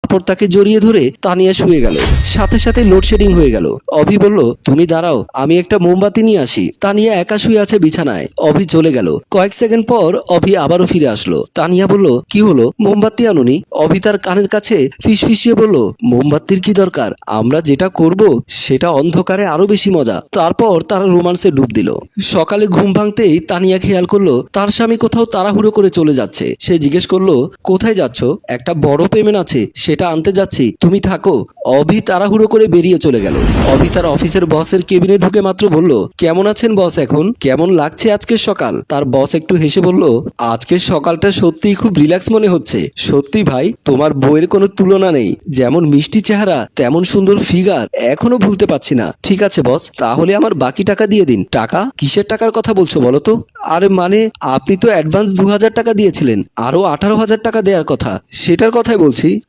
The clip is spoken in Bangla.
তারপর তাকে জড়িয়ে ধরে তানিয়া শুয়ে গেল। সাথে সাথে লোডশেডিং হয়ে গেল। অভি বলল, তুমি দাঁড়াও, আমি একটা মোমবাতি নিয়ে আসি। তানিয়া একা শুয়ে আছে বিছানায়। অভি চলে গেল। কয়েক সেকেন্ড পর অভি আবারও ফিরে আসলো। তানিয়া বলল, কি হলো, মোমবাতি আনুনি? অভি তার কানের কাছে ফিসফিসিয়ে বলল, মোমবাতির কি দরকার, আমরা যেটা করব সেটা অন্ধকারে আরো বেশি মজা। তারপর তারা রোমান্সে ডুব দিল। সকালে ঘুম ভাঙতেই তানিয়া খেয়াল করলো তার স্বামী কোথাও তাড়াহুড়ো করে চলে যাচ্ছে। সে জিজ্ঞেস করলো, কোথায় যাচ্ছ? একটা বড় পেমেন্ট আছে, সেটা আনতে যাচ্ছি, তুমি থাকো। অভি তাড়াহুড়ো করে বেরিয়ে চলে গেল। অভি তার অফিসের বসের কেবিনে ঢুকে মাত্র বলল, কেমন আছেন বস এখন? কেমন লাগছে আজকের সকাল? তার বস একটু হেসে বলল, আজকের সকালটা সত্যিই খুব রিল্যাক্স মনে হচ্ছে। সত্যি ভাই, তোমার বইয়ের কোনো তুলনা নেই। যেমন মিষ্টি চেহারা, তেমন সুন্দর ফিগার, এখনো ভুলতে পারছি না। ঠিক আছে বস, তাহলে আমার বাকি টাকা দিয়ে দিন। টাকা? কিসের টাকার কথা বলছো বলো তো? আরে মানে, আপনি তো অ্যাডভান্স 2000 টাকা দিয়েছিলেন, আরো 18,000 টাকা দেওয়ার কথা, সেটার কথাই বলছি।